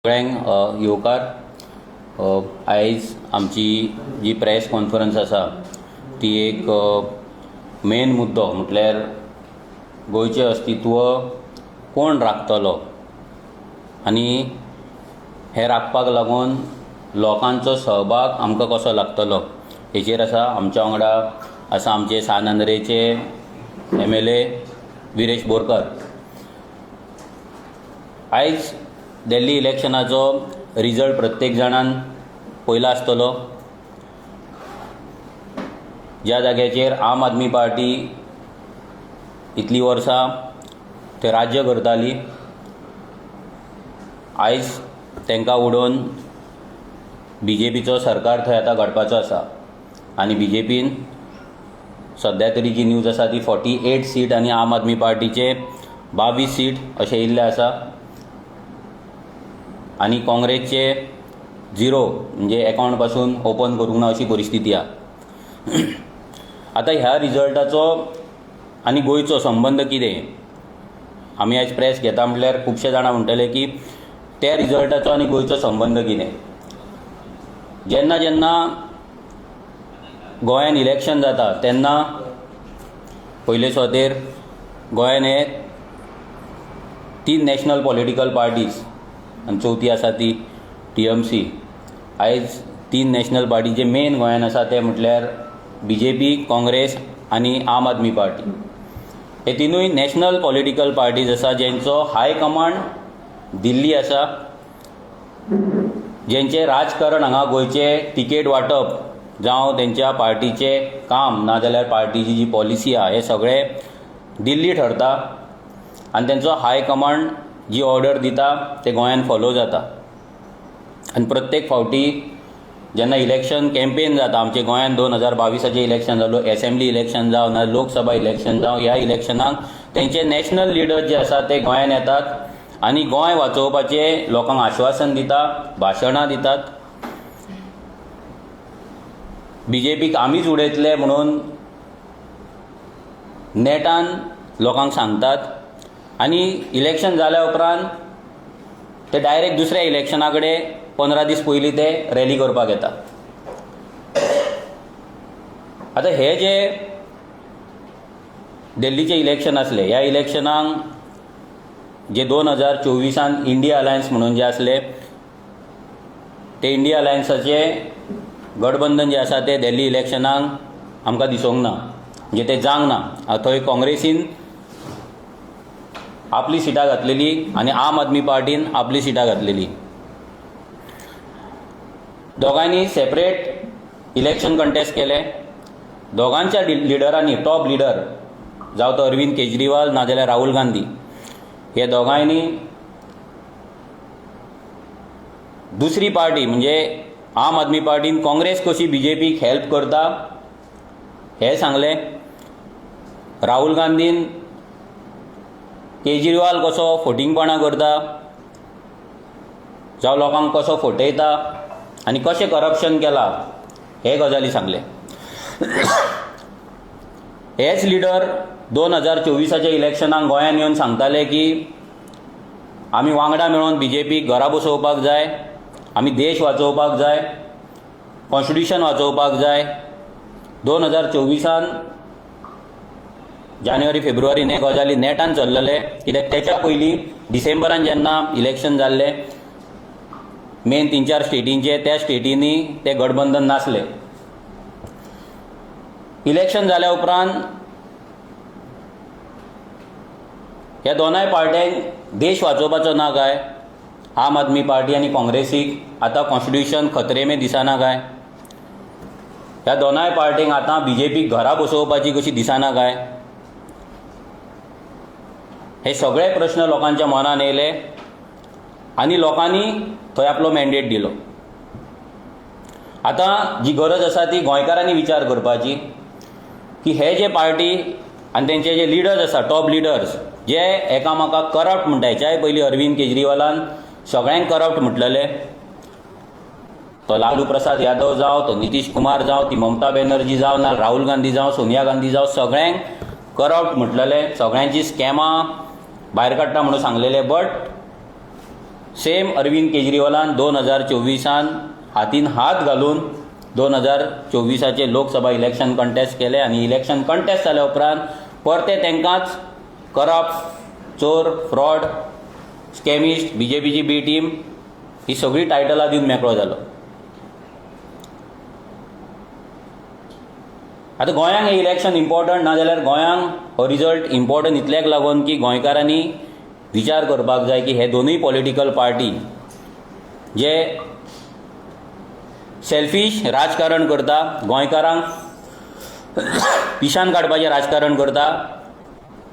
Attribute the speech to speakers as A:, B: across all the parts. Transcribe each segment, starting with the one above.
A: सगळ्यांक येवकार आयज आमची जी प्रेस कॉन्फरन्स आसा ती एक मेन मुद्दो म्हटल्यार गोंयचें अस्तित्व कोण राखतलो आनी हें राखपाक लागून लोकांचो सहभाग आमकां कसो लागतलो हेचेर आसा. आमच्या वांगडा आसा आमचे सानंद्रेचे MLA विरेश बोरकार. आयज दिल्ली इलेक्शनाचो रिजल्ट प्रत्येक जाणान पयला आसतलो. ज्या जाग्याचेर आम आदमी पार्टी इतली वर्सां ते राज्य करताली, आयज तांकां उडोवन BJPचो सरकार थंय आतां घडपाचो आसा आनी BJPन सद्या तरी जी न्यूज आसा ती 48 सीट आनी आम आदमी पार्टीचे 22 सीट अशें येयल्ले आसा आनी काँग्रेसचे 0 म्हणजे अकाउंट पासून ओपन करूंक ना अशी परिस्थिती आसा. आतां ह्या रिजल्टाचो आनी गोंयचो संबंध कितें? आमी आयज प्रेस घेता म्हटल्यार खुबशे जाणां म्हणटले की त्या रिजल्टाचो आनी गोंयचो संबंध कितें. जेन्ना जेन्ना गोंयान इलेक्शन जाता तेन्ना पयले सुवातेर गोंयान हे 3 नॅशनल पॉलिटिकल पार्टीज आनी चवथी आसा ती TMC. आयज 3 नॅशनल पार्टी जे मेन गोंयान आसा ते म्हटल्यार BJP, काँग्रेस आनी आम आदमी पार्टी. हे तिनूय नॅशनल पॉलिटिकल पार्टीज आसा जेंचो हाय कमांड दिल्ली आसा, जेंचे राजकारण हांगा गोंयचे तिकेट वांटप जावं तेंच्या पार्टीचे काम नाजाल्यार पार्टीची जी पॉलिसी आहा हे सगळें दिल्ली ठरता आनी तेंचो हाय कमांड जी ऑर्डर दिता ते गोंयान फॉलो जाता. आनी प्रत्येक फावटी जेन्ना इलेक्शन कॅम्पेन जाता, आमचे गोंयान 2022 इलेक्शन जालो, असेंब्ली इलेक्शन जावं ना लोकसभा इलेक्शन जावं, ह्या इलेक्शनाक तेंचे नॅशनल लिडर जे आसा ते गोंयान येतात आनी गोंय वाचोवपाचें लोकांक आश्वासन दिता, भाशणां दितात. BJPक आमीच उडयतले म्हणून नेटान लोकांक सांगतात आनी इलेक्शन जाल्या उपरांत ते डायरेक्ट दुसऱ्या इलेक्शना कडेन 15 दीस पयलीं ते रॅली करपाक येता. आतां हे जे दिल्लीचे इलेक्शन आसले, ह्या इलेक्शनाक जे 2024 इंडिया अलायन्स म्हणून जे आसले ते इंडिया अलायन्साचे गठबंधन जे आसा ते दिल्ली इलेक्शनाक आमकां दिसूंक ना, म्हणजे ते जावंक ना. थंय काँग्रेसीन आपली सिटां घातलेली आनी आम आदमी पार्टीन आपली सिटां घातलेली. दोगांयनी सेपरेट इलेक्शन कंटेस्ट केले. दोगांच्या लिडरांनी, टॉप लिडर जावं तो अरविंद केजरीवाल नाजाल्यार राहुल गांधी, हे दोगांयनी दुसरी पार्टी म्हणजे आम आदमी पार्टीन काँग्रेस कशी BJPक हेल्प करता हे सांगलें. राहुल गांधीन केजरीवाल कसो फोटिंगपणां करता जावं लोकांक कसो फटयता आनी कशें करप्शन केलां हे गजाली सांगले. हेच लिडर 2024 इलेक्शनाक गोंयान येवन सांगताले की आमी वांगडा मेळोन BJPक घरा बसोवपाक जाय, आमी देश वाचोवपाक जाय, कॉन्स्टिट्यूशन वाचोवपाक जाय. 2024 जानेवारी फेब्रुवारीन हे गजाली नेटान चल्लले, कित्याक तेच्या पयलीं डिसेंबरान जेन्ना इलेक्शन जाल्ले मेन 3-4 स्टेटींचे, त्या स्टेटींनी ते गठबंधन नासले. इलेक्शन जाल्या उपरांत ह्या दोनाय पार्ट्यांक देश वाचोवपाचो ना काय? आम आदमी पार्टी आनी काँग्रेसीक आतां कॉन्स्टिट्यूशन खतरे में दिसना काय? ह्या दोनाय पार्टींक आतां BJPक घरा बसोवपाची कशी दिसना काय? हे सगळे प्रश्न लोकांच्या मनान येयले आनी लोकांनी थंय आपलो मॅन्डेट दिलो. आतां जी गरज आसा ती गोंयकारांनी विचार करपाची की हे जे पार्टी आनी तेंचे जे लिडर्स आसा, टॉप लिडर्स, जे एकामेकाक करप्ट म्हणटा. हेच्याय पयलीं अरविंद केजरीवालान सगळ्यांक करप्ट म्हटलेले. तो लालू प्रसाद यादव जावं, तो नितीश कुमार जावं, ती ममता बॅनर्जी जावं ना राहुल गांधी जावं, सोनिया गांधी जावं, सगळ्यांक करप्ट म्हटलेले, सगळ्यांची स्कॅमां भायर काडटा म्हणून सांगलेले. बट सेम अरविंद केजरीवालान 2024 हातीन हात घालून 2024 लोकसभा इलेक्शन कंटेस्ट केले आनी इलेक्शन कंटेस्ट जाल्या उपरांत परते तांकांच करप्ट, चोर, फ्रॉड, स्कॅमिस्ट, BJPची बी टीम ही सगळी टायटलां दिवन मेकळो जालो. आतां गोंयांक हें इलेक्शन इम्पॉर्टंट ना जाल्यार गोंयांक हो रिजल्ट इम्पॉर्टंट इतल्याक लागून की गोंयकारांनी विचार करपाक जाय की हे दोनूय पॉलिटिकल पार्टी जे सेल्फीश राजकारण करता, गोंयकारांक पिशान काडपाचें राजकारण करता,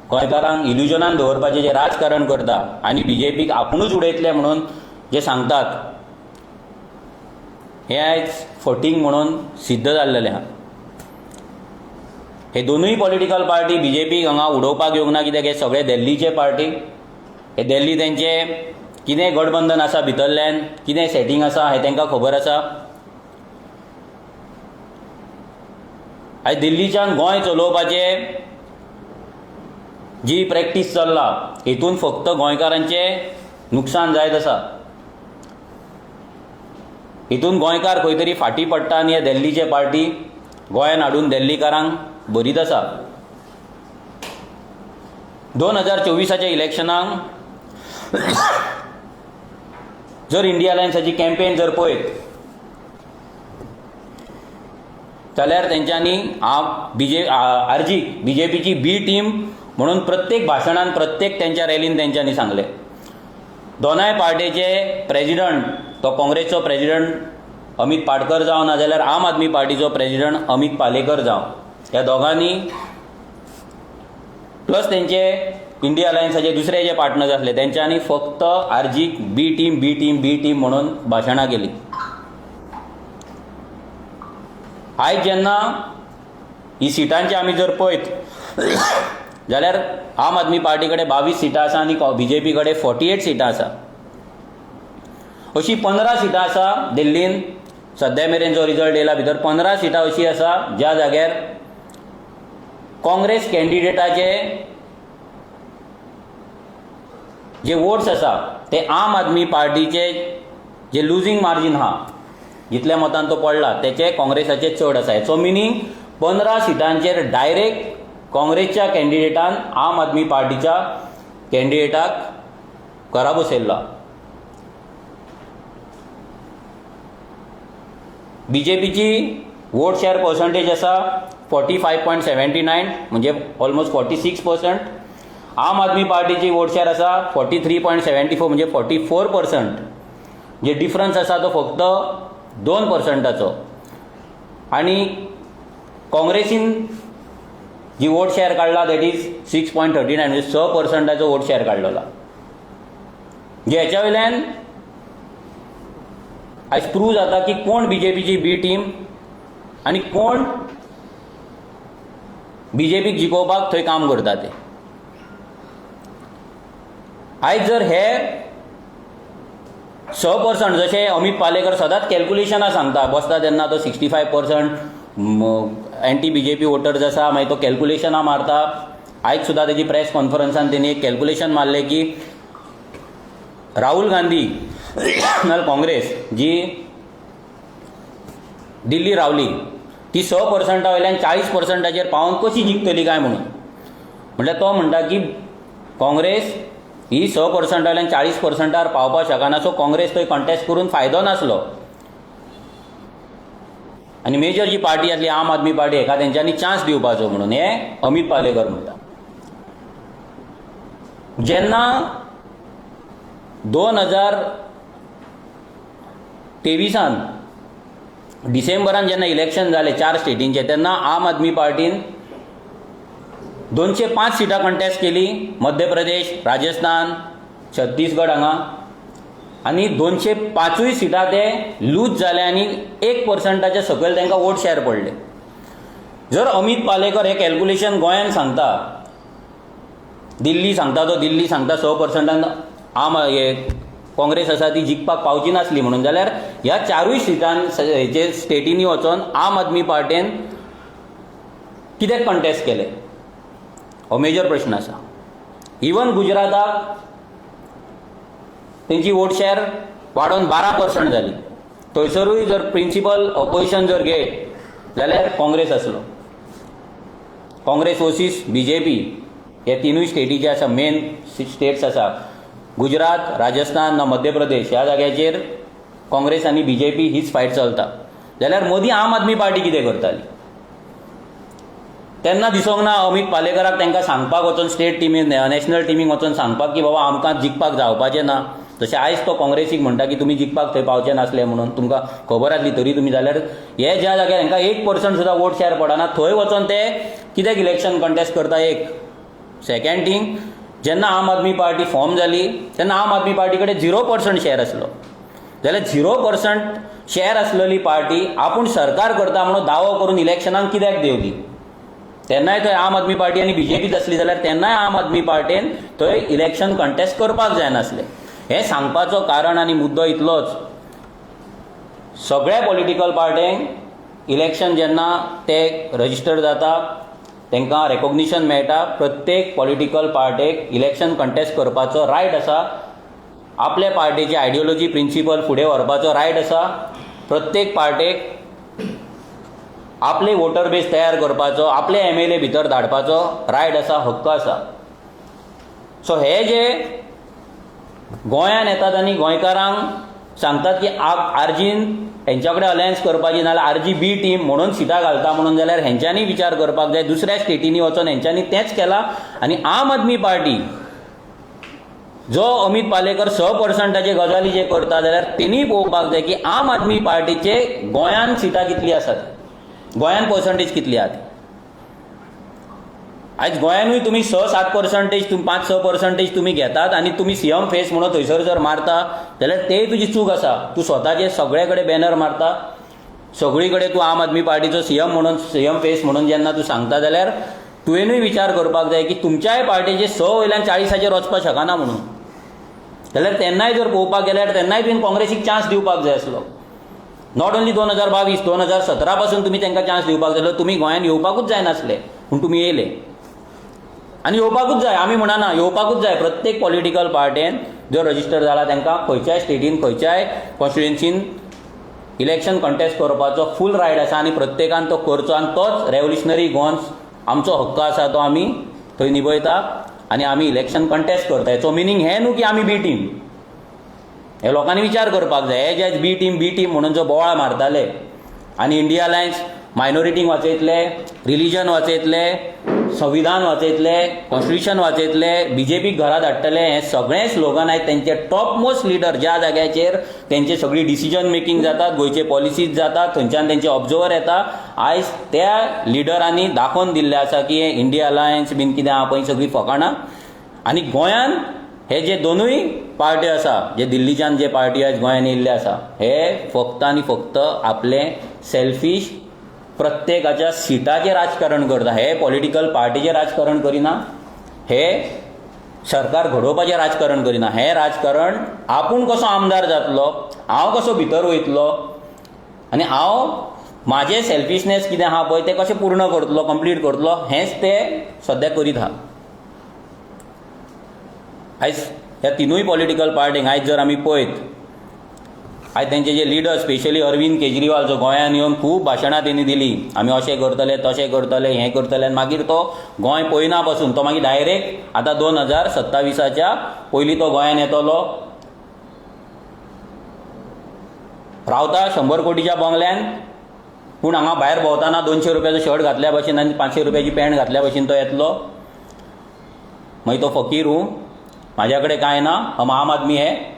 A: गोंयकारांक इल्युजनान दवरपाचें जे राजकारण करता आनी BJPक आपुणूच उडयतले म्हणून जे सांगतात हें आयज फटींग म्हणून सिद्ध जाल्लेलें आहा. हे दोनूय पॉलिटिकल पार्टी BJPक हांगा उडोवपाक येवंक ना, कित्याक हे सगळे दिल्लीचे पार्टी. हे दिल्ली तेंचें कितें गठबंधन आसा भितरल्यान, कितें सेटींग आसा हें तांकां खबर आसा. आयज दिल्लीच्यान गोंय चलोवपाचें जी प्रॅक्टीस चल्ला हेतून फक्त गोंयकारांचें नुकसान जायत आसा. हितून गोंयकार खंय तरी फाटीं पडटा आनी हे दिल्लीचे पार्टी गोंयांत हाडून दिल्लीकारांक भरीत आसा. 2024 इलेक्शनाक जर इंडिया अलायन्साची कॅम्पेन जर पळयत जाल्यार तेंच्यांनी BJPची बी टीम म्हणून प्रत्येक भाशणान प्रत्येक तेंच्या रॅलीन तेंच्यांनी सांगले. दोनाय पार्टीचे प्रेजिडंट तो काँग्रेसचो प्रेजिडंट अमित पाटकर जावं ना जाल्यार आम आदमी पार्टीचो प्रेजिडंट अमित पालेकर जावं, ह्या दोगांनी प्लस तेंचे इंडिया अलायन्साचे दुसरे जे पार्टनर्स आसले तेंच्यांनी फक्त आरजीक बी टीम म्हणून भाशणां केली. आयज जेन्ना ही सिटांची आमी जर पळयत जाल्यार आम आदमी पार्टी कडेन 22 सिटां आसा आनी BJP कडेन 48 सिटां आसा. अशी 15 सिटां आसा दिल्लीन सद्या मेरेन जो रिजल्ट येयला भितर 15 सिटां अशी आसा ज्या जाग्यार काँग्रेस कॅन्डिडेटाचे जे वोट्स आसा ते आम आदमी पार्टीचे जे लुजींग मार्जीन आहा जितल्या मतान तो पडला तेचे काँग्रेसाचे चड आसा. हेचो मिनींग 15 सिटांचेर डायरेक्ट काँग्रेसच्या कॅन्डिडेटान आम आदमी पार्टीच्या कॅन्डिडेटाक घरा बसयल्ला. BJPची वोट शेअर पर्संटेज आसा 45.79 म्हणजे ऑलमोस्ट 46%. आम आदमी पार्टीची वोट शेअर आसा 43.74 म्हणजे 44%. जे डिफरन्स आसा तो फक्त 2%. आणि काँग्रेसीन जी वोट शेअर काढला दॅट इज 6.39 म्हणजे 6% वोट शेअर काडलेला. जे हेच्या वयल्यान आयज प्रूव जाता की कोण BJPची बी टीम आनी कोण BJPक जिखोवपाक थंय काम करता ते. आयज जर हे 6% जशे अमित पालेकर सदांच कॅल्क्युलेशनां सांगता बसता तेन्ना तो 65% एंटी BJP वोटर्स आसा, मागीर तो कॅल्क्युलेशनां मारता. आयज सुद्दां तेजी प्रेस कॉन्फरन्सान तेणी एक कॅल्क्युलेशन मारलें की राहुल गांधी नाजाल्यार काँग्रेस जी दिल्ली रावली ती 6% वयल्यान 40%चेर पावून कशी जिखतली काय म्हणून. म्हटल्यार तो म्हणटा की काँग्रेस ही 6% वयल्यान 40%र पावपाक शकना, सो काँग्रेस थंय कंटेस्ट करून फायदो नासलो. आनी मेजर जी पार्टी आसली आम आदमी पार्टी हेका तेंच्यांनी चान्स दिवपाचो म्हणून हे अमित पालेकर म्हणटा. जेन्ना 2023 डिसेंबरान जेन्ना इलेक्शन जालें 4 स्टेटींचे तेन्ना आम आदमी पार्टीन 205 सिटां कंटेस्ट केली. मध्य प्रदेश, राजस्थान, छत्तीसगड हांगा आनी 205 सिटां ते लूज जाले आनी 1%च्या सकयल तांकां वोट शेअर पडले. जर अमित पालेकर हे कॅल्क्युलेशन गोंयान सांगता, दिल्ली सांगता 6%, आम हे काँग्रेस आसा ती जिखपाक पावची नासली म्हणून, जाल्यार ह्या 4 सिटांचे स्टेटींनी वचोन आम आदमी पार्टीन कित्याक कंटेस्ट केले हो मेजर प्रश्न आसा. इवन गुजराताक तेंची वोट शेअर वाडोवन 12% जाली. थंयसरूय जर प्रिन्सिपल ऑपोजिशन जर घेत जाल्यार काँग्रेस आसलो. काँग्रेस वर्सीस BJP हे तिनूय स्टेटी जे आसा, मेन स्टेट्स आसा, गुजरात, राजस्थान ना मध्य प्रदेश, ह्या जाग्याचेर काँग्रेस आनी BJP हीच फायट चलता. जाल्यार मोदी आम आदमी पार्टी कितें करताली? तेन्ना दिसोंक ना अमित पालेकराक तांकां सांगपाक वचून स्टेट टिमीन, नॅशनल टिमीक वचून सांगपाक की बाबा आमकां जिखपाक जावपाचें ना. जशें आयज तो काँग्रेसीक म्हणटा की तुमी जिखपाक थंय पावचे नासले म्हणून, तुमकां खबर आसली तरी तुमी, जाल्यार हे ज्या जाग्यार हांकां 1% सुद्दां वोट शेअर पडना थंय वचून ते कित्याक इलेक्शन कंटेस्ट करता? एक. सेकंड थिंग, जेन्ना आम आदमी पार्टी फॉर्म जाली तेन्ना आम आदमी पार्टी कडेन 0% शेअर आसलो. जाल्यार 0% शेअर आसलेली पार्टी आपूण सरकार करता म्हणून दावो करून इलेक्शनाक कित्याक देंवली? तेन्नाय थंय आम आदमी पार्टी आनी BJPच आसली जाल्यार तेन्नाय आम आदमी पार्टीन थंय इलेक्शन कंटेस्ट करपाक जायनासलें. हें सांगपाचो कारण आनी मुद्दो इतलोच, सगळ्या पॉलिटिकल पार्ट्यांक इलेक्शन जेन्ना ते रजिस्टर जाता तांकां रेकॉग्निशन मेळटा, प्रत्येक पॉलिटिकल पार्टेक इलेक्शन कंटेस्ट करपाचो रायट आसा. आपल्या पार्टीची आयडियोलॉजी प्रिन्सिपल फुडें व्हरपाचो रायट आसा. प्रत्येक पार्टेक आपले वोटर बेस तयार करपाचो, आपले MLA भितर धाडपाचो रायट आसा, हक्क आसा. सो हे जे गोंयांत येतात आनी गोंयकारांक सांगतात की आरजीन हेंच्या कडेन अलायन्स करपाची नाल्यार RGB टीम म्हणून सिटां घालता म्हणून, जाल्यार हेंच्यांनी विचार करपाक जाय. दुसऱ्या स्टेटींनी वचून हेंच्यांनी तेंच केलां. आनी आम आदमी पार्टी जो अमित पालेकर 6%चे गजाली जे करता जाल्यार तेणी पळोवपाक जाय की आम आदमी पार्टीचे गोंयांत सिटां कितली आसात, गोंयांत पर्संटेज कितली आहात. आयज गोंयानूय तुमी 6-7%, 5-6% तुमी घेतात आनी तुमी CM फेस म्हणून थंयसर जर मारता जाल्यार तेय तुजी चूक आसा. तूं स्वताचे सगळे कडेन बॅनर मारता, सगळी कडेन तूं आम आदमी पार्टीचो CM फेस म्हणून जेन्ना तूं सांगता जाल्यार तुवेंनूय विचार करपाक जाय की तुमच्याय पार्टीचे 6 वयल्यान 40 वचपाक शकना म्हणून. जाल्यार तेन्नाय जर पळोवपाक गेल्यार तेन्नाय तुवें काँग्रेसीक चान्स दिवपाक जाय आसलो. नॉट ओन्ली 2022, 2017 पासून तुमी तांकां चान्स दिवपाक जाय आसलो. तुमी गोंयांत येवपाकूच जायनासले पूण तुमी येयले आनी येवपाकूच जाय. आमी म्हणना, येवपाकूच जाय. प्रत्येक पॉलिटिकल पार्टेन जो रजिस्टर जाला तांकां खंयच्याय स्टेटीन, खंयच्याय कॉन्स्टिट्युएन्सीन इलेक्शन कंटेस्ट करपाचो फूल रायट आसा आनी प्रत्येकान तो करचो. आनी तोच रेव्होल्युशनरी गोवन्स आमचो हक्क आसा, तो आमी थंय निभयता आनी आमी इलेक्शन कंटेस्ट करता. हेचो मिनींग हें न्हू की आमी B टीम. हे लोकांनी विचार करपाक जाय. हे जे B टीम म्हणून जो बोवाळ मारताले आनी इंडिया अलायन्स मायनॉरिटींक वाचयतले, रिलीजन वाचयतले, संविधान वाचयतले, कॉन्स्टिट्युशन वाचयतले, BJPक घरा धाडटले, हे सगळे स्लोगन आयज तेंचे टॉप मोस्ट लिडर ज्या जाग्याचेर तेंचे सगळी डिसिजन मेकिंग जातात, गोंयचे पॉलिसीज जातात, थंयच्यान तेंचे ऑब्जर्वर येता. आयज त्या लिडरांनी दाखोवन दिल्लें आसा की हे इंडिया अलायन्स बीन कितें आहा पळय सगळी फकाणां. आनी गोंयांत हे जे दोनूय पार्टी आसा, जे दिल्लीच्यान जे पार्टी आयज गोंयांत येयल्ले आसा, हे फक्त आनी फक्त आपले सेल्फीश प्रत्येकाच्या सिटाचें राजकारण करता. हे पॉलिटिकल पार्टीचें राजकारण करिना, हे सरकार घडोवपाचें राजकारण करिना. हें राजकारण आपूण कसो आमदार जातलो, हांव कसो भितर वयतलो आनी हांव म्हाजें सेल्फिशनेस कितें आहा पळय तें कशें पूर्ण करतलो, कंप्लीट करतलो, हेंच ते सद्या करीत आहा. आयज ह्या तिनूय पॉलिटिकल पार्टींक आयज जर आमी पळयत, आयज तेंचे जे लिडर स्पेशली अरविंद केजरीवाल जो गोंयांत येवन खूब भाशणां तेणी दिली, आमी अशें करतले, तशें करतले, हें करतले, आनी मागीर तो गोंय पळयना पासून तो मागीर डायरेक्ट आतां 2027च्या पयलीं तो गोंयांत येतलो, रावता 100 कोटीच्या बंगल्यान, पूण हांगा भायर भोंवताना 200 रुपयाचो शर्ट घातल्या भशेन आनी 500 रुपयाची पॅन्ट घातल्या भशेन तो येतलो. मागीर तो फकीर हूं, म्हाज्या कडेन कांय ना, हम आम आदमी है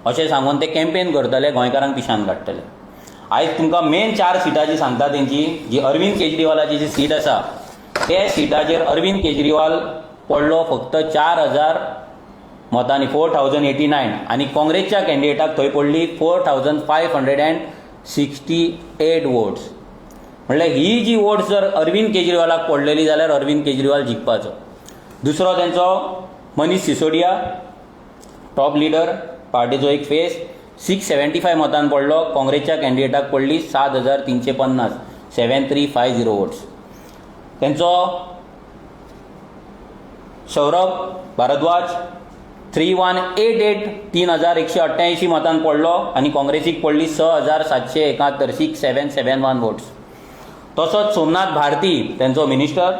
A: अशें सांगून ते कॅम्पेन करतले, गोंयकारांक पिशान काडटले. आयज तुमकां मेन 4 सिटाची सांगता तेंची, जी अरविंद केजरीवालाची जी सीट आसा, ते सिटाचेर अरविंद केजरीवाल पडलो फक्त 4000 मतांनी, 4089, आनी काँग्रेसच्या कॅन्डिडेटाक थंय पडली 4568 वोट्स. म्हणल्यार ही जी वोट्स जर अरविंद केजरीवालाक पडलेली जाल्यार अरविंद केजरीवाल जिखपाचो. दुसरो तेंचो मनीष सिसोडिया, टॉप लिडर, पार्टीचो एक फेस, 675 मतान पडलो. काँग्रेसच्या कॅन्डिडेटाक पडली 7350, 7350 वोट्स. तेंचो सौरभ भारद्वाज 3188 3188 मतान पडलो आनी काँग्रेसीक पडली 6771 6771 वोट्स. तसोच सोमनाथ भारती त्यांचो मिनिस्टर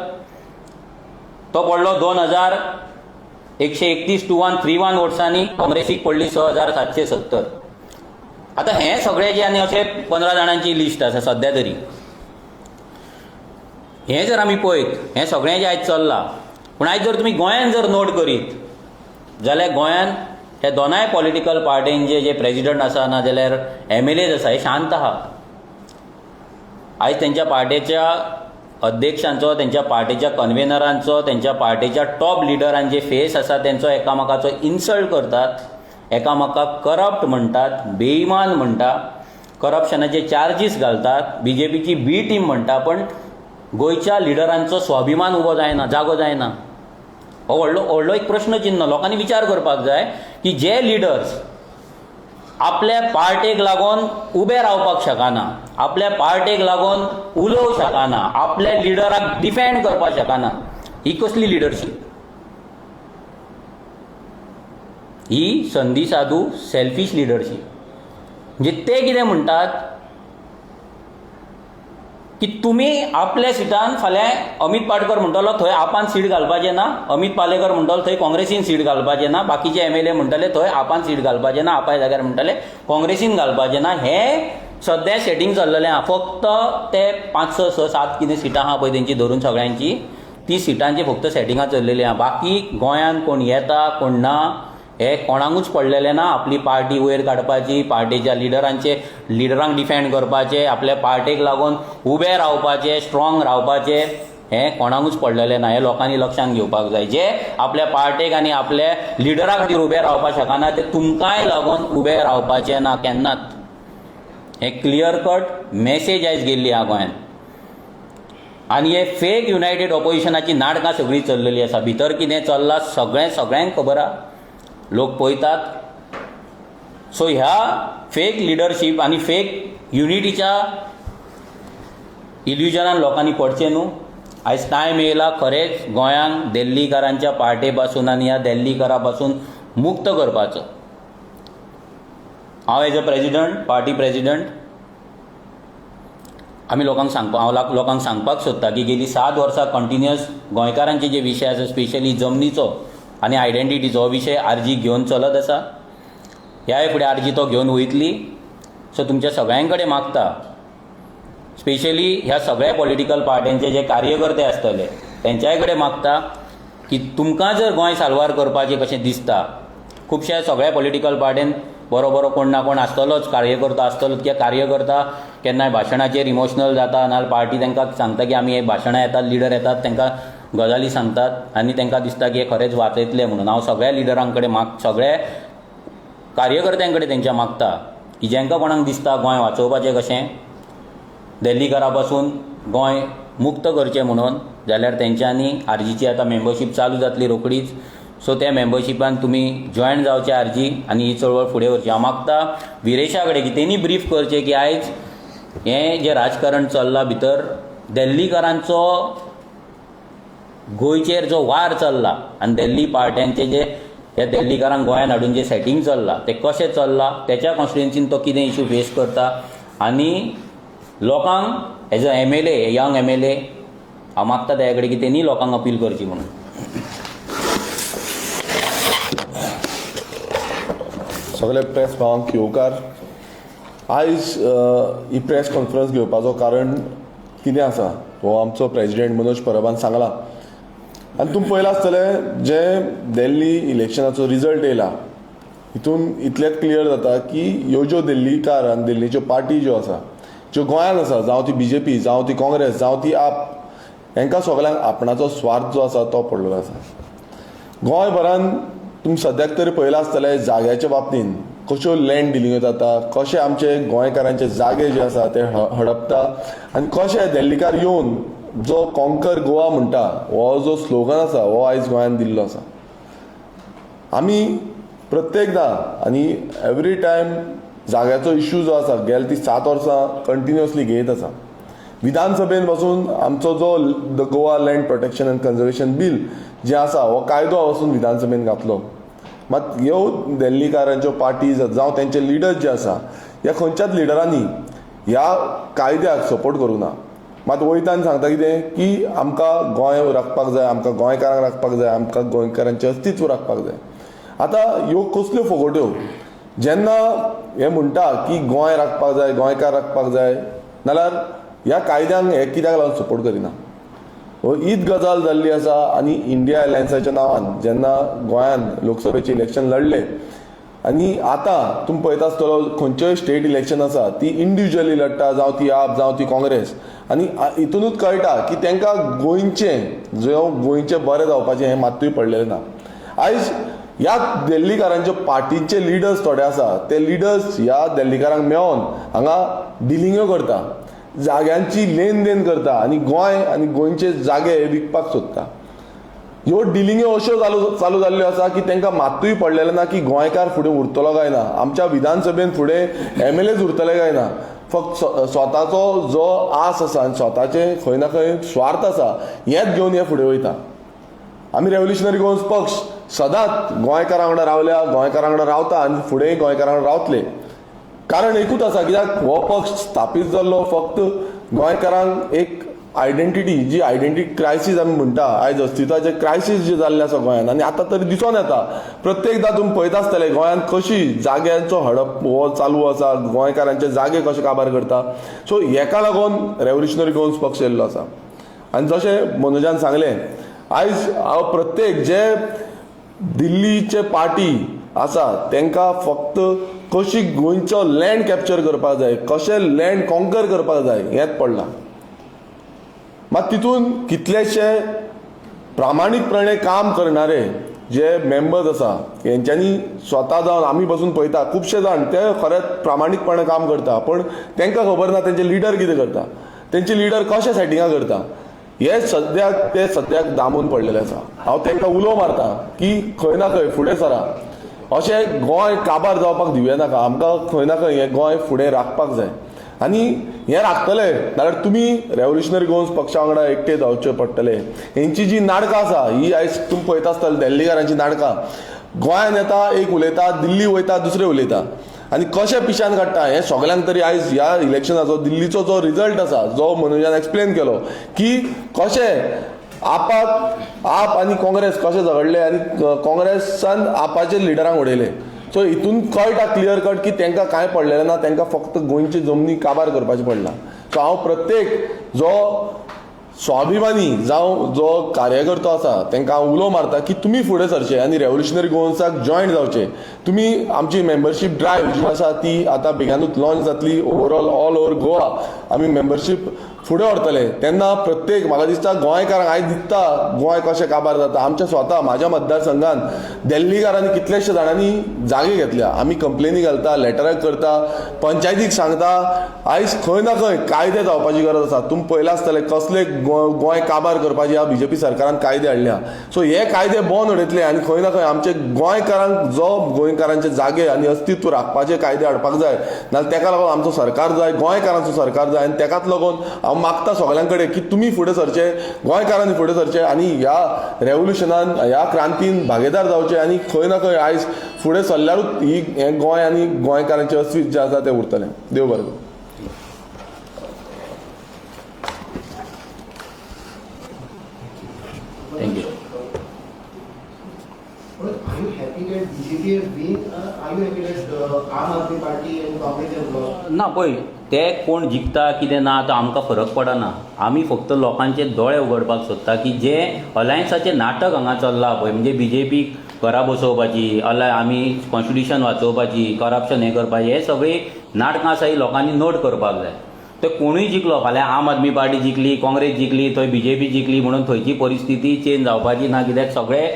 A: तो पडलो 2131 to 131 वोट्सांनी काँग्रेसीक पडली 6770. आता हे सगळे जे आनी अशे 15 जाणांची लिस्ट आसा सध्या तरी, हे जर आमी पळयत हे सगळें जे आयज चल्लां, पूण आयज जर तुमी गोंयांत जर नोट करीत जाल्यार गोंयांत हे दोनाय पॉलिटिकल पार्टींचे जे प्रेजिडंट आसा ना जाल्यार MLAs आसा हे शांत आहा. आयज तेंच्या पार्टीच्या अध्यक्षांचो, तेंच्या पार्टीच्या कन्व्हेनरांचो, तेंच्या पार्टीच्या टॉप लिडरांचे फेस आसा तेंचो एकामेकाचो इन्सल्ट करतात, एकामेकाक करप्ट म्हणटात, बेईमान म्हणटा, करप्शनाचे चार्जीस घालतात, BJPची बी टीम म्हणटा. पण गोंयच्या लिडरांचो स्वाभिमान उबो जायना, जागो जायना. हो व्हडलो एक प्रश्न चिन्ह. लोकांनी विचार करपाक जाय की जे लिडर्स आपल्या पार्टेक लागून उबे रावपाक शकना, आपल्या पार्टेक लागून उलोवंक शकना, आपल्या लिडराक डिफेंड करपाक शकना, ही कसली लिडरशीप? ही संधी साधू सेल्फिश लिडरशीप. म्हणजे ते कितें म्हणटात की तुमी आपल्या सिटान फाल्यां अमित पाटकर म्हणटलो थंय आपान सीट घालपाचें ना, अमित पालेकर म्हणटलो थंय काँग्रेसीन सीट घालपाचें ना, बाकीचे MLA म्हणटले थंय आपान सीट घालपाचें ना, आपाय जाग्यार म्हणटले काँग्रेसीन घालपाचें ना. हे सद्या सेटींग चल्लेलें आहा. फक्त ते 5 6 7 कितें सिटां आहा पळय तेंची धरून सगळ्यांची, ती सिटांची फक्त सेटिंगां चल्लेलीं आहा. बाकी गोंयांत कोण येता कोण ना हे कोणाकूच पडलेलें ना. आपली पार्टी वयर काडपाची, पार्टीच्या लिडरांक डिफेंड करपाचें, आपल्या पार्टेक लागून उबे रावपाचें, स्ट्रॉंग रावपाचें, हें कोणाकूच पडलेलें ना. हें लोकांनी लक्षांत घेवपाक जाय. जे आपल्या पार्टेक आनी आपल्या लिडरा खातीर उबे रावपाक शकना ते तुमकांय लागून उबे रावपाचें ना केन्नाच. हें क्लियर कट मॅसेज आयज गेल्ली आहा गोंयांत. आनी हे फेक युनायटेड ऑपोजिशनाची नाटकां सगळीं चल्लेलीं आसा. भितर कितें चल्लां सगळ्यांक खबर आहा, लोक पळयतात. सो ह्या फेक लिडरशीप आनी फेक युनिटीच्या इल्युजनान लोकांनी पडचें न्हू. आयज टायम येयला खरेंच गोंयांक दिल्लीकारांच्या पार्टे पासून आनी ह्या दिल्लीकारां पासून मुक्त करपाचो. हांव as a president, party president, हांव लोकांक सांगपाक सोदता की गेली 7 वर्सां कंटिन्युअस गोंयकारांचे जे विशय आसा, स्पेशली जमनीचो आनी आयडेंटिटीचो विशय RG घेवन चलत आसा. ह्याय फुडें RG तो घेवन वयतली. सो तुमच्या सगळ्यां कडेन मागता, स्पेशली ह्या सगळ्या पॉलिटिकल पार्ट्यांचे जे कार्यकर्ते आसतले तेंच्याय कडेन मागता की तुमकां जर गोंय साल्वार करपाचें कशें दिसता, खुबश्या सगळ्या पॉलिटिकल पार्ट्यान बरो कोण ना कोण आसतलोच, कार्यकर्तो आसतलोच. कित्याक कार्यकर्ता केन्नाय भाशणाचेर इमोशनल जाता, नाजाल्यार पार्टी तांकां सांगता की आमी हे भाशणां येतात, लिडर येतात, तांकां गजाली सांगतात आनी तांकां दिसता की हे खरेंच वाचयतले म्हणून. हांव सगळ्या लिडरां कडेन सगळ्या कार्यकर्त्यां कडेन तेंच्या मागता की जेंकां कोणाक दिसता गोंय वाचोवपाचें कशें, दिल्लीकारा पासून गोंय मुक्त करचें म्हणून, जाल्यार तेंच्यांनी RGची आतां मेंबरशीप चालू जातली रोखडीच. सो त्या मेंबरशिपान तुमी जॉयन जावचे RG आनी ही चळवळ फुडें व्हरची. हांव मागता विरेशा कडेन की तेणी ब्रीफ करचें की आयज हें जें राजकारण चल्लां भितर दिल्लीकारांचो गोंयचेर जो वार चल्ला आनी दिल्ली पार्ट्यांचे जे ह्या दिल्लीकारांक गोंयांत हाडून जे सेटींग चल्लां तें कशें चल्लां, तेच्या कॉन्स्टिट्युएन्सीन तो कितें इशू फेस करता आनी लोकांक as a MLA, young MLA, हांव मागता त्या कडेन की तेणी लोकांक अपील करची म्हणून.
B: सगळे प्रेस भावांक येवकार. आयज ही प्रेस कॉन्फरन्स घेवपाचो कारण कितें आसा हो आमचो प्रेजिडेंट मनोज परबान सांगला. आनी तुमी पळयलां आसतलें जे दिल्ली इलेक्शनाचो रिजल्ट येयला हितून इतलेंच क्लियर जाता की ह्यो ज्यो दिल्लीकार आनी दिल्लीच्यो पार्टी ज्यो आसा, ज्यो गोंयांत आसा, जावं ती BJP, जावं ती काँग्रेस, जावं ती आप, हांकां सगळ्यांक आपणाचो स्वार्थ जो आसा तो पडलेलो आसा. गोंयभरान तुमी सद्याक तरी पळयलां आसतलें जाग्याच्या बाबतींत कश्यो लँड डिलिंग्यो जाता, कशे आमचे गोंयकारांचे जागे जे आसा ते हडपता आनी कशे दिल्लीकार येवन जो कॉन्कर गोवा म्हणटा हो जो स्लोगन आसा हो आयज गोंयांत दिल्लो आसा. आमी प्रत्येकदां आनी एवरी टायम जाग्याचो इश्यू जो आसा गेल्या ती 7 वर्सां कंटिन्युअसली घेयत आसा. विधानसभेन वचून आमचो जो the Goa land protection and conservation bill जे आसा हो कायदो वचून विधानसभेन घातलो मात ह्यो दिल्लीकारांच्यो पार्टीज जावं तेंचे लिडर्स जे आसा ह्या खंयच्याच लिडरांनी ह्या कायद्याक सपोर्ट करूंक ना. मात वयतान सांगता कितें की आमकां गोंय राखपाक जाय, आमकां गोंयकारांक राखपाक जाय, आमकां गोंयकारांचें अस्तित्व राखपाक जाय. आतां ह्यो कसल्यो फोगोट्यो जेन्ना हे म्हणटा की गोंय राखपाक जाय, गोंयकार राखपाक जाय, नाल्यार ह्या कायद्यांक हे कित्याक लागून सपोर्ट करिना. हीच गजाल जाल्ली आसा. आनी इंडिया अलायन्साच्या नांवान जेन्ना गोंयान लोकसभेचें इलेक्शन लढलें आनी आतां तुमी पळयता आसतलो खंयच्योय स्टेट इलेक्शन आसा ती इंडिव्हिज्युअली लढटा, जावं ती आप जावं ती काँग्रेस. आनी हितूनूच कळटा की तांकां गोंयचें बरें जावपाचें हें मात्तूय पडलेलें ना. आयज ह्या दिल्लीकारांच्या पार्टीचे लिडर्स थोडे आसा ते लिडर्स ह्या दिल्लीकारांक मेळोन हांगा डिलिंग्यो करता, जाग्यांची लेन देन करता आनी गोंय आनी गोंयचे जागे विकपाक सोदता. ह्यो डिलिंग्यो अश्यो चालू जाल्ल्यो आसा की तांकां मात्तूय पडलेलें ना की गोंयकार फुडें उरतलो काय ना, आमच्या विधानसभेन फुडें MLAs उरतले काय ना. फक्त स्वताचो जो आस आसा आनी स्वताचे खंय ना खंय स्वार्थ आसा हेंच घेवन हे फुडें वयता. आमी रेव्होल्युशनरी गोवन्स पक्ष सदांच गोंयकारां वांगडा रावल्या, गोंयकारां वांगडा रावता आनी फुडेंय गोंयकारां वांगडा रावतले. कारण एकूच आसा कित्याक हो पक्ष स्थापीत जाल्लो फक्त गोंयकारांक एक आयडेंटिटी, जी आयडेंटिटी क्रायसीस आमी म्हणटा, आयज अस्तित्वाचे क्रायसीस जे जाल्ले आसा गोंयान आनी आतां तरी दिसून येता. प्रत्येकदां तुमी पळयता आसतले गोंयान कशी जाग्यांचो हडप हो चालू आसा, गोंयकारांचे जागे कशे काबार करता. सो हेका लागून रेव्होल्युशनरी गोवन्स पक्ष येयल्लो आसा. आनी जशें मनोजान सांगलें आयज हांव प्रत्येक जे दिल्लीचे पार्टी आसा तांकां फक्त कशी गोंयचो लँड कॅप्चर करपाक जाय, कशें लँड कॉन्कर करपाक जाय हेंच पडलां. मात तितून कितलेशे प्रामाणीकपणे काम करणारे जे मेंबर्स आसा हेंच्यांनी स्वता जावन आमी बसून पळयता खुबशे जाण ते खरेंच प्रामाणीकपणे काम करता, पण तांकां खबर ना तेंचे लिडर कितें करता, तेंचे लिडर कशें सेटिंगां करता. हे सद्याक दामून पडलेले आसा. हांव तांकां उलो मारता की खंय ना खंय फुडें सरा, अशें गोंय काबार जावपाक दिवया नाका. आमकां खंय ना खंय हें गोंय फुडें राखपाक जाय आनी हें राखतले नाल्यार तुमी रेव्होल्युशनरी गोवन्स पक्षा वांगडा एकटे जावचे पडटले. हेंची जी नाटकां आसा ही आयज तुमी पळयता आसतले दिल्लीकारांची नाटकां. गोंयान येता एक उलयता, दिल्ली वयता दुसरें उलयता आनी कशें पिशान काडटा हें सगळ्यांक तरी आयज ह्या इलेक्शनाचो दिल्लीचो जो रिजल्ट आसा जो मनोजान एक्सप्लेन केलो की कशें आप आनी काँग्रेस कशें झगडले आनी काँग्रेसान आपाचे लिडरांक उडयले. सो हितून कळटा क्लियर कट की तांकां कांय पडलेलें ना, तांकां फक्त गोंयची जमनी काबार करपाचें पडलां. सो हांव प्रत्येक जो स्वाभिमानी जावं जो कार्यकर्तो आसा तांकां हांव उलो मारता की तुमी फुडें सरचे आनी रेव्होल्युशनरी गोवन्साक जॉयन जावचे. तुमी आमची मेंबरशीप ड्रायव्ह जी आसा ती आतां बेगानूच लॉन्च जातली. ओवरऑल ऑल ओवर गोवा आमी मेंबरशीप फुडें व्हरतले तेन्ना प्रत्येक म्हाका दिसता गोंयकारांक आयज दिसता गोंय कशें काबार जाता. आमच्या स्वता म्हाज्या मतदारसंघान दिल्लीकारांनी कितलेशे जाणांनी जागे घेतल्या. आमी कंप्लेनी घालता, लेटरां करता, पंचायतीक सांगता. आयज खंय ना खंय कायदे जावपाची गरज आसा. तुमी पळयलां आसतलें कसले गोंय काबार करपाचे ह्या BJP सरकारान कायदे हाडल्या. सो हे कायदे बंद उडयतले आनी खंय ना खंय आमचे गोंयकारांक जो गोंयकारांचे जागे आनी अस्तित्व राखपाचे कायदे हाडपाक जाय नाल्यार ताका लागून आमचो सरकार जाय, गोंयकारांचो सरकार जाय. आनी ताकाच लागून हांव मागता सगळ्यां कडेन की तुमी फुडें सरचे, गोंयकारांनी फुडें सरचे आनी ह्या रेव्होल्युशनान ह्या क्रांतीन भागीदार जावचे आनी खंय ना खंय आयज फुडें सरल्यारूच ही हें गोंय आनी गोंयकारांचें अस्तित्व जें आसा तें उरतलें. देव बरें करूं.
A: Thank you.
C: Well, are you happy that BJP has won? Are you happy that Aam Aadmi Party and Congress have lost?
A: ना पळय ते कोण जिखता कितें ना आतां आमकां फरक पडना. आमी फक्त लोकांचे दोळे उगडपाक सोदता की जे अलायन्साचें नाटक हांगा चल्लां पळय म्हणजे BJP घरा बसोवपाची, आमी कॉन्स्टिट्युशन वाचोवपाची, करप्शन हें करपाचें हें सगळीं नाटकां आसा ही लोकांनी नोट करपाक जाय. ते कोणूय जिखलो फाल्यां आम आदमी पार्टी जिखली, काँग्रेस जिखली, थंय BJP जिखली म्हणून थंयची परिस्थिती चेंज जावपाची ना. कित्याक सगळे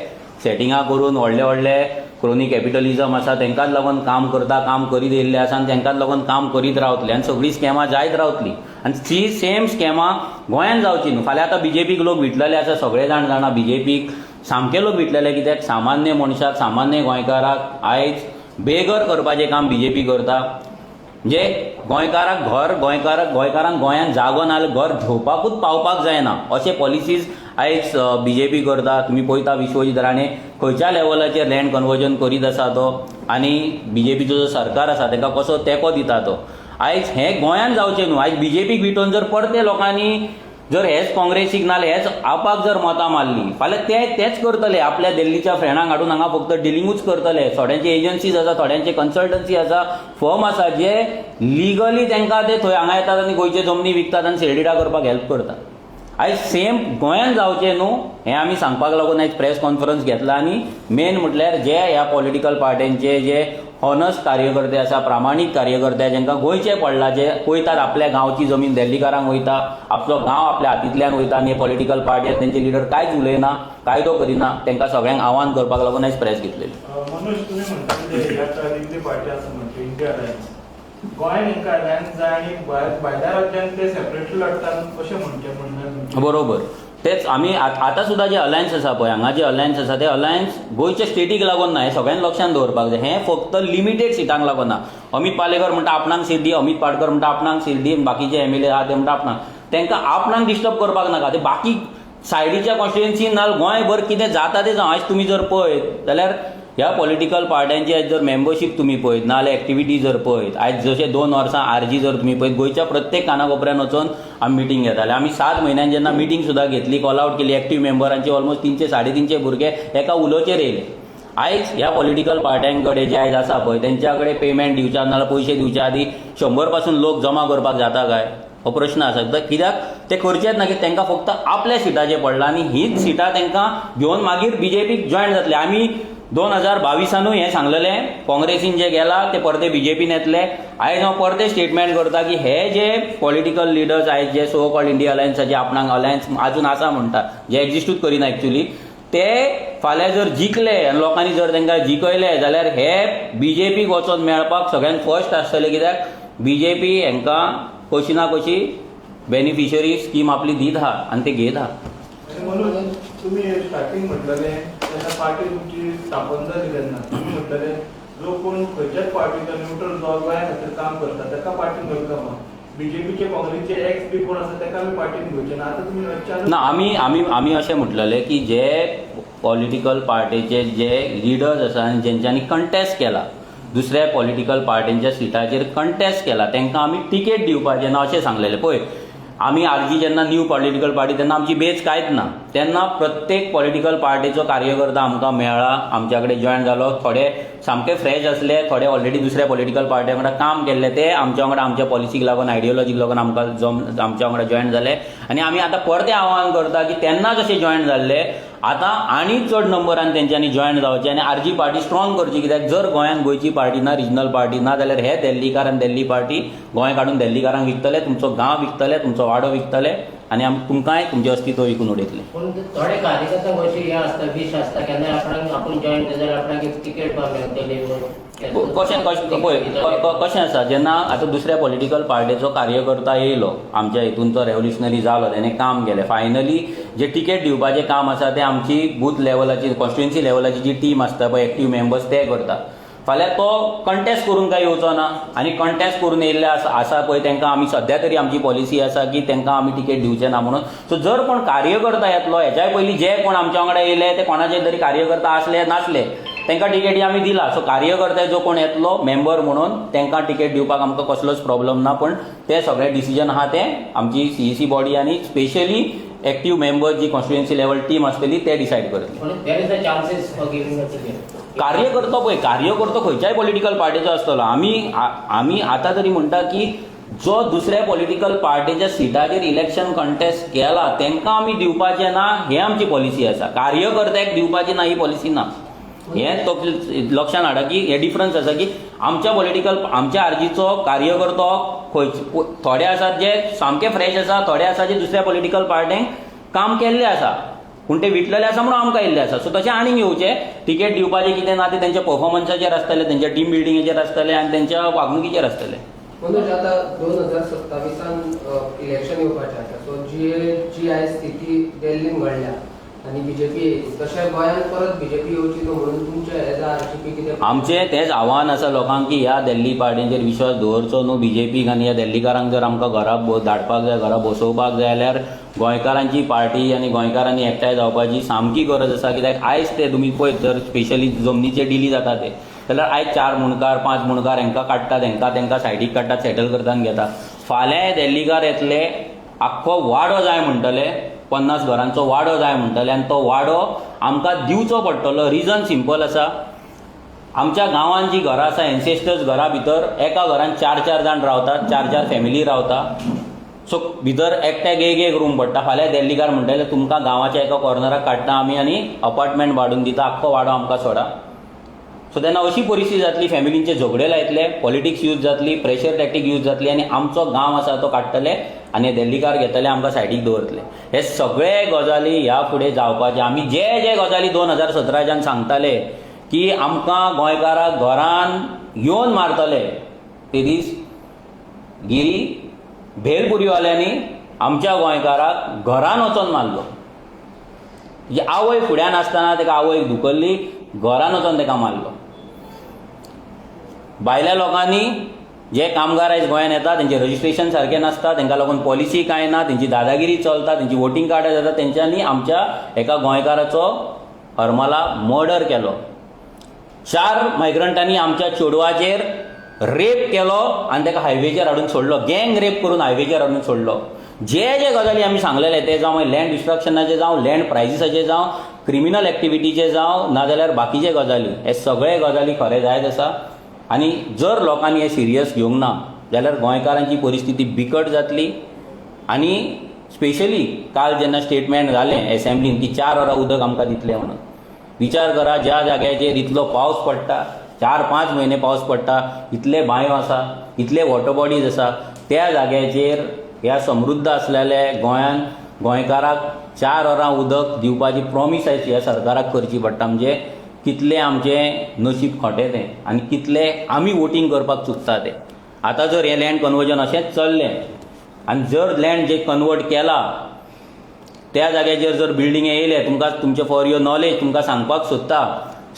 A: सेटिंगां करून व्हडले व्हडले क्रोनी कॅपिटलिजम आसा तांकांच लागून काम करता, काम करीत येयल्ले आसा आनी तांकांच लागून काम करीत रावतले आनी सगळीं स्कॅमां जायत रावतलीं आनी ती सेम स्कॅमां गोंयान जावची न्हू. फाल्यां आतां BJPक लोक विटलेले आसा, सगळे जाण जाणा BJPक सामके लोक विटलेले. कित्याक सामान्य मनशाक, सामान्य गोंयकाराक आयज बेघर करपाचें काम BJP करता. म्हणजे गोंयकारांक गोंयान जागो नाल्यार घर घेवपाकूच पावपाक जायना अशे पॉलिसीज आयज BJP करता, तुम्ही पळयता विश्वजीत राणे खंयच्या लेवलाचेर लँड कन्वर्जन करीत आसा तो, आनी BJPचो जो सरकार आसा ताका कसो तेंको दिता तो. आयज हें गोंयांत जावचें न्हू. आयज BJPक विटोवन जर परते लोकांनी जर हेच काँग्रेसीक नाल्यार हेच आपाक जर मतां मारली, फाल्यां तेच करतले. आपल्या दिल्लीच्या फ्रेंडांक हाडून हांगा फक्त डिलिंगूच करतले. थोड्यांचे एजन्सीज आसा, थोड्यांचे कन्सल्टन्सी आसा, फर्म आसा जे लिगली तांकां ते थंय हांगा येतात आनी गोंयचे जमनी विकतात आनी सेलडिडा करपाक हेल्प करतात. आयज सेम गोंयांत जावचें न्हू हें आमी सांगपाक लागून आयज प्रेस कॉन्फरन्स घेतला. आनी मेन म्हटल्यार जे ह्या पॉलिटिकल पार्ट्यांचे जे हॉनस्ट कार्यकर्ते आसा, प्रामाणीक कार्यकर्ते जांकां गोंयचे पडला, जे पळयतात आपल्या गांवची जमीन दिल्लीकारांक वयता, आपलो गांव आपल्या हातींतल्यान वयता आनी पॉलिटिकल पार्टी तेंचे लिडर कांयच उलयना, कायदो करिना, तांकां सगळ्यांक आव्हान करपाक लागून आयज प्रेस घेतलेली.
D: मनोज, तुम्ही म्हणटा की ह्या तरेची पार्टी आसा म्हणजे इंडिया अलायन्स, गोंयांत हेंकां अलायन्स जाय आनी भायल्या राज्यांत ते सेपरेटली लढतात अशें म्हणचें.
A: बरोबर. तेच आमी आतां सुद्दां जे अलायन्स आसा पळय, हांगा जे अलायन्स आसा ते अलायन्स गोंयच्या स्टेटीक लागून ना. हें सगळ्यांनी लक्षांत दवरपाक जाय. हें फक्त लिमिटेड सिटांक लागून ना. अमित पालेकर म्हणटा आपणाक सीट दी, अमित पाटकर म्हणटा आपणाक सीट दी, बाकीचे MLA आहा ते म्हणटा आपणाक. तांकां आपणाक डिस्टर्ब करपाक नाका. ते बाकी सायडीच्या कॉन्स्टिट्युएन्सीन नाल्यार गोंयभर कितें जाता तें जावं. आयज तुमी जर पळयत जाल्यार ह्या पॉलिटिकल पार्ट्यांची आयज जर मेंबरशीप तुमी पळयत नाल्यार एक्टिविटी जर पळयत, आयज जशे 2 वर्सां RG जर तुमी पळयत, गोंयच्या प्रत्येक कानाकोपऱ्यान वचून आमी मिटींग घेताले. आमी 7 म्हयन्यान जेन्ना मिटींग सुद्दां घेतली, कॉल आउट केली एक्टिव्ह मेंबरांची, ऑलमोस्ट 300-350 भुरगे एका उलोचेर येयले. आयज ह्या पॉलिटिकल पार्ट्यांकडे जे आयज आसा पळय तेंच्या कडेन पेमेंट दिवच्या नाल्यार पयशे दिवच्या आदी 100 पासून लोक जमा करपाक जाता काय? हो प्रश्न आसा. कित्याक ते करचेच ना की तांकां फक्त आपल्या सिटाचेर पडला आनी हीच सिटां तांकां घेवन मागीर BJPक जॉयन जातले. आमी 2022 हें सांगलेलें, काँग्रेसीन जे गेला ते परते BJPन येतले. आयज हांव परते स्टेटमेंट करता की हे जे पॉलिटिकल लिडर्स आयज जे सो कॉल्ड इंडिया अलायन्साचे आपणाक अलायन्स आजून आसा म्हणटा, जे एक्झिस्टूच करिना एक्चुअली, ते फाल्यां जर जिखले आनी लोकांनी जर तांकां जिखयले जाल्यार हे BJPक वचोन मेळपाक सगळ्यान फर्स्ट आसतले. कित्याक BJP हांकां कशी ना कशी बेनिफिशरी स्कीम आपली दीत आहा आनी ते घेत आहा.
D: मनोज, तुम्ही स्टार्टिंग म्हटलेलें तेन्ना पार्टी तुमची स्थापन जाली तेन्ना तुम्ही म्हटलेलें जो कोण खंयच्याच पार्टीचो न्यूट्रल जो गोंया खातीर काम करता ताका पार्टीन वेलकम. BJPचे काँग्रेसचे एक्स बी कोण आसा ताका आमी पार्टीन घेवचे ना. आतां तुमी
A: ना, आमी अशें म्हटलेलें की जे पॉलिटिकल पार्टीचे जे लिडर्स आसा आनी जेंच्यांनी कंटेस्ट केला, दुसऱ्या पॉलिटिकल पार्टींच्या सिटाचेर कंटेस्ट केला, तांकां आमी टिकेट दिवपाचें ना अशें सांगलेलें. पळय, आमी RG जेन्ना न्यू पॉलिटिकल पार्टी तेन्ना आमची बेज कांयच ना. तेन्ना प्रत्येक पॉलिटिकल पार्टीचो कार्यकर्ता आमकां मेळ्ळा, आमच्या कडेन जॉयन जालो. थोडे सामके फ्रेश आसले, थोडे ऑलरेडी दुसऱ्या पॉलिटिकल पार्ट्यां वांगडा काम केल्ले, ते आमच्या वांगडा आमच्या पॉलिसीक लागून आयडियोलॉजीक लागून आमकां आमच्या वांगडा जॉयन जाले. आनी आमी आतां परते आव्हान करता की तेन्ना जशे जॉयन जाल्ले आतां आनी चड नंबरान तेंच्यांनी जॉयन जावचें आनी RG पार्टी स्ट्रॉंग करची. कित्याक जर गोंयांत गोंयची पार्टी ना, रिजनल पार्टी ना, जाल्यार हे दिल्लीकार आनी दिल्ली पार्टी गोंय काडून दिल्लीकारांक विकतले, तुमचो गांव विकतले, तुमचो वाडो विकतले आनी तुमकांय तुमचें अस्तित्व विकून उडयतले.
E: पण थोडे कार्यकर्ता अशी हे आसता, विश आसता, केन्ना आपूण जॉयन केले जाल्यार आपणाक एक तिकेट
A: कशें आसा, जेन्ना आतां दुसऱ्या पॉलिटिकल पार्टीचो कार्यकर्ता येयलो आमच्या हितून, तो रेव्होल्युशनरी जालो, ताणें काम केलें, फायनली जे टिकेट दिवपाचें काम आसा तें आमची बूथ लेवलाची, कॉन्स्टिट्युएन्सी लेवलाची जी टीम आसता पळय, एक्टिव्ह मेंबर्स ते करता. फाल्यां तो कंटेस्ट करून काय येवचो ना आनी कंटेस्ट करून येयल्ले आसा पळय तांकां आमी सद्या तरी आमची पॉलिसी आसा की तांकां आमी टिकेट दिवचें ना म्हणून. सो जर कोण कार्यकर्ता येतलो, हेच्याय पयलीं जे कोण आमच्या वांगडा येयले ते कोणाचे तरी कार्यकर्ता आसले नासले, तांकां टिकेटी आमी दिला. सो कार्यकर्ता जो कोण येतलो मेंबर म्हणून तांकां टिकेट दिवपाक आमकां कसलोच प्रॉब्लम ना. पण ते सगळे डिसिजन आहा ते आमची CEC बॉडी आनी स्पेशली एक्टिव्ह मेंबर जी कॉन्स्टिट्युएन्सी लेवल टीम आसतली ते डिसायड करतली. कार्यकर्तो पळय, कार्यकर्तो खंयच्याय पॉलिटिकल पार्टीचो आसतलो. आमी आतां तरी म्हणटा की जो दुसऱ्या पॉलिटिकल पार्टीच्या सिटाचेर इलेक्शन कंटेस्ट केला तांकां आमी दिवपाचें ना, हें आमची पॉलिसी आसा. कार्यकर्त्याक दिवपाची ना ही पॉलिसी ना. हें तो लक्षांत हाडा की हे डिफरन्स आसा की आमच्या RGचो कार्यकर्तो थोडे आसात जे सामके फ्रेश आसा, थोडे आसा जे दुसऱ्या पॉलिटिकल पार्ट्यांक काम केल्ले आसा पूण ते विटलेले आसा म्हणून आमकां येयल्ले आसा. सो तशें आनीक येवचें. टिकेट दिवपाचें कितें ना तें तेंच्या परफॉर्मन्साचेर आसतलें, तेंच्या टीम बिल्डिंगेचेर आसतलें आनी तेंच्या वागणुकीचेर आसतलें.
F: मनोज, आता 2027 इलेक्शन येवपाचें आसा. सो जी आयज स्थिती दिल्लीन घडल्या आणि बीजेपी तशें गोंयांत परत बीजेपी येवची न्हू म्हणून तुमचे एज आरसीपी कितें
A: आमचें तेंच आव्हान आसा लोकांक की ह्या दिल्ली पार्टीचेर विश्वास दवरचो न्हू बीजेपीक आनी ह्या दिल्लीकारांक जर आमकां घरा धाडपाक जाय घरा बसोवपाक जाय जाल्यार गोंयकारांची पार्टी आनी गोंयकारांनी एकठांय जावपाची सामकी गरज आसा कित्याक आयज ते तुमी पळयत जर स्पेशली जमनीचे डिली जाता ते जाल्यार आयज 4 मुणकार 5 मुणकार हांकां काडटात तांकां सायडीक काडटात सेटल करतात आनी घेतात फाल्यां दिल्लीकार येतले आख्खो वाडो जाय म्हणटले 50 घरांचो वाडो जाय म्हणटले आनी तो वाडो आमकां दिवचो पडटलो रिजन सिंपल आसा आमच्या गांवांत जी घरां आसा एन्सेस्टर्स घरा भितर एका घरान 4-4 जाण रावतात 4-4 फॅमिली रावता सो भितर एकट्याक एक रूम पडटा फाल्यां दिल्लीकार म्हणटले तुमकां गांवाच्या एका कॉर्नराक काडटा आमी आनी अपार्टमेंट वाडून दिता आख्खो वाडो आमकां सोडा सो तेन्ना अशी परिस्थिती जातली फॅमिलींचे झगडे लायतले पॉलिटिक्स यूज जातली प्रेशर टॅक्टीक यूज जातली आनी आमचो गांव आसा तो काडटले आनी दिल्लीकार घेतले आमकां सायडीक दवरतले हे सगळे गजाली ह्या फुडें जावपाचे आमी जे गजाली 2017च्यान सांगताले की आमकां गोंयकाराक घरान येवन मारतले ते दीस गिरी भेलपुरीवाल्यांनी आमच्या गोंयकाराक घरान वचोन मारलो आवय फुड्यान आसतना ताका आवयक धुकल्ली घरान वचोन ताका मारलो भायल्या लोकांनी जे कामगार आयज गोंयांत येतात तेंचें रजिस्ट्रेशन सारकें नासता तांकां लागून पॉलिसी कांय ना तेंची दादागिरी चलता तेंची वोटींग कार्डां जाता तेंच्यांनी आमच्या एका गोंयकाराचो हरमला मर्डर केलो 4 मायग्रंटांनी आमच्या चेडवाचेर रेप केलो आनी ताका हायवेचेर हाडून सोडलो गँग रेप करून हायवेचेर हाडून सोडलो जे गजाली आमी सांगलेले ते जावं लँड डिस्ट्रक्शनाचे जावं लँड प्रायसिसाचे जावं क्रिमिनल एक्टिविटीचे जावं नाजाल्यार बाकीचे गजाली हे सगळे गजाली खरे जायत आसा आनी जर लोकांनी हे सिरियस घेवंक ना जाल्यार गोंयकारांची परिस्थिती बिकट जातली आनी स्पेशली काल जेन्ना स्टेटमेंट जालें एसेंब्लीन की 4 वरां उदक आमकां दितलें म्हणून विचार करा ज्या जाग्याचेर इतलो पावस पडटा 4-5 म्हयने पावस पडटा इतले बांयो आसा इतले वॉटर बॉडीज आसा त्या जाग्याचेर ह्या समृद्ध आसलेल्या गोंयांत गोंयकाराक 4 वरां उदक दिवपाची प्रॉमिस ह्या सरकाराक करची पडटा म्हणजे कितलें आमचें नशीब खोटें तें आनी कितलें आमी वोटींग करपाक चुकता तें आतां जर हें लँड कन्वर्जन अशेंच चल्लें आनी जर लँड जे कन्वर्ट केला त्या जाग्याचेर जर बिल्डिंगे येयले तुमकां तुमचे फॉर युअर नॉलेज तुमकां सांगपाक सोदता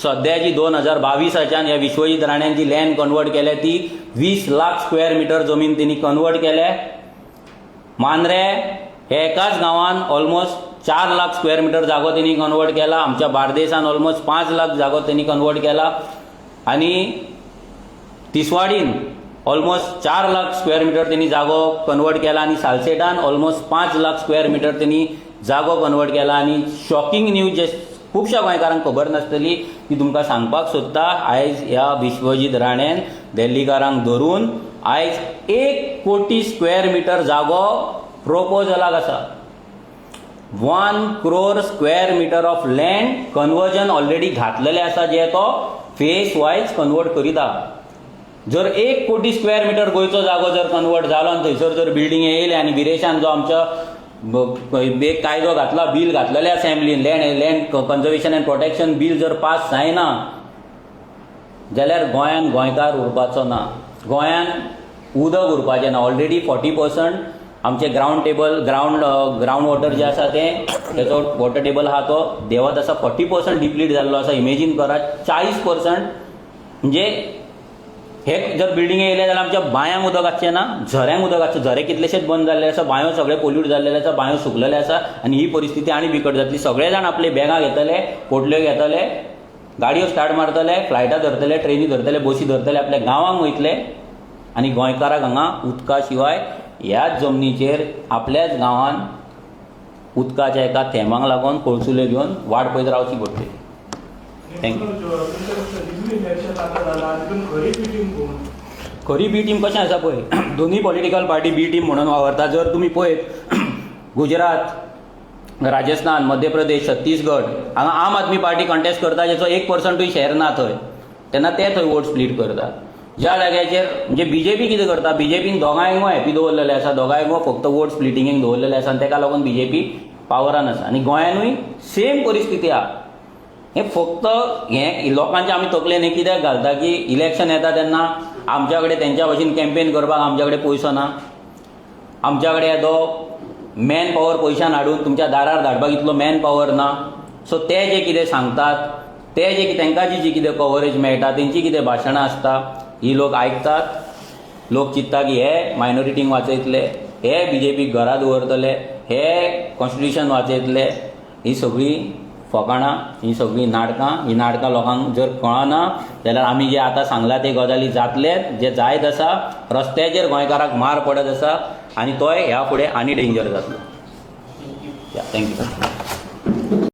A: सद्याची 2022च्यान ह्या विश्वजीत राण्यान जी लँड कन्वर्ट केल्या ती 20 लाख स्क्वेअर मिटर जमीन तेणी कन्वर्ट केल्या मांद्रे हे एकाच गांवान ऑलमोस्ट 4 लाख स्क्वेअर मिटर जागो तेणी कन्वर्ट केला आमच्या बार्देसान ऑलमोस्ट 5 लाख जागो तेणी कन्वर्ट केला आनी तिसवाडीन ऑलमोस्ट 4 लाख स्क्वेअर मिटर तेणी जागो कन्वर्ट केला आनी सालसेटान ऑलमोस्ट 5 लाख स्क्वेअर मिटर तेणी जागो कन्वर्ट केला आनी शॉकिंग न्यूज जे खुबश्या गोंयकारांक खबर नासतली ती तुमकां सांगपाक सोदता आयज ह्या विश्वजीत राणेन दिल्लीकारांक धरून आयज 1 कोटी स्क्वेअर मिटर जागो प्रोपोजलाक आसा 1 crore square metre of land conversion already घातलेले आसा जे तो फेस वायज कन्वर्ट करीता जर 1 कोटी स्क्वेअर मिटर गोंयचो जागो जर कन्वर्ट जालो आनी थंयसर जर बिल्डिंगे येयले आनी बिरेशान जो आमचो एक कायदो घातला बील घातलेले असेंब्लीन land conservation and protection bill जर पास जायना जाल्यार गोंयान गोंयकार उरपाचो ना गोंयान उदक उरपाचें ना ऑलरेडी 40% आमचे ग्रावंड वॉटर जे आसा तेचो वॉटर टेबल आहा तो देंवत आसा 40% डिप्लीट जाल्लो आसा इमेजीन करा 40% म्हणजे हे जर बिल्डिंगे येयले जाल्यार आमच्या बांयांक उदक आसचें ना झऱ्यांक उदक आसचें झरे कितलेशेच बंद जाल्ले आसा बांयो सगळे पोल्यूट जाल्ले आसा बांयो सुकलेले आसा आनी ही परिस्थिती आनी बिकट जातली सगळे जाण आपले बॅगां घेतले पोटल्यो घेतले गाडयो स्टार्ट मारतले फ्लायटां धरतले ट्रेनी धरतले बसी धरतले आपल्या गांवांक वयतले आनी गोंयकाराक हांगा उदका शिवाय ह्याच जमनीचेर आपल्याच गांवान उदकाच्या एका थेंबाक लागून कोळसुले घेवन वाट पळयत रावची पडटली खरी बी टीम कशें आसा पळय दोनूय पॉलिटिकल पार्टी बी टीम म्हणून वावरता जर तुमी पळयत गुजरात राजस्थान मध्य प्रदेश छत्तीसगड हांगा आम आदमी पार्टी कंटेस्ट करता जेचो 1%य शेअर ना थंय तेन्ना ते थंय वोट स्प्लीट करता ज्या जाग्याचेर म्हणजे बीजेपी कितें करता बीजेपीन दोगांयक हॅपी दवरलेले आसा दोगांयक फक्त वोट स्प्लिटींगेक दवरलेले आसा आनी ताका लागून बीजेपी पावरान आसा आनी गोंयानूय सेम परिस्थिती आहा हे फक्त हे लोकांचे आमी तकलेन हे कित्याक घालता की इलेक्शन येता तेन्ना आमच्या कडेन तेंच्या भशेन कॅम्पेन करपाक आमच्या कडेन पयसो ना आमच्या कडेन येदो मॅन पॉवर पयशान हाडून तुमच्या दारार धाडपाक इतलो मॅन पॉवर ना सो ते जे कितें सांगतात ते जे तांकां जी कितें कवरेज मेळटा तेंची कितें भाशणां आसता ही लोक आयकतात लोक चिंतता की हे मायनॉरिटींक वाचयतले हे BJP घरा दवरतले हे कॉन्स्टिट्यूशन वाचयतले ही सगळी फकाणां ही सगळी नाटकां ही नाटकां लोकांक जर कळना जाल्यार आमी जे आतां सांगला ते गजाली जातलेत जे जायत आसा रस्त्याचेर गोंयकाराक मार पडत आसा आनी तोय ह्या फुडें आनी डेंजर जातलो थँक्यू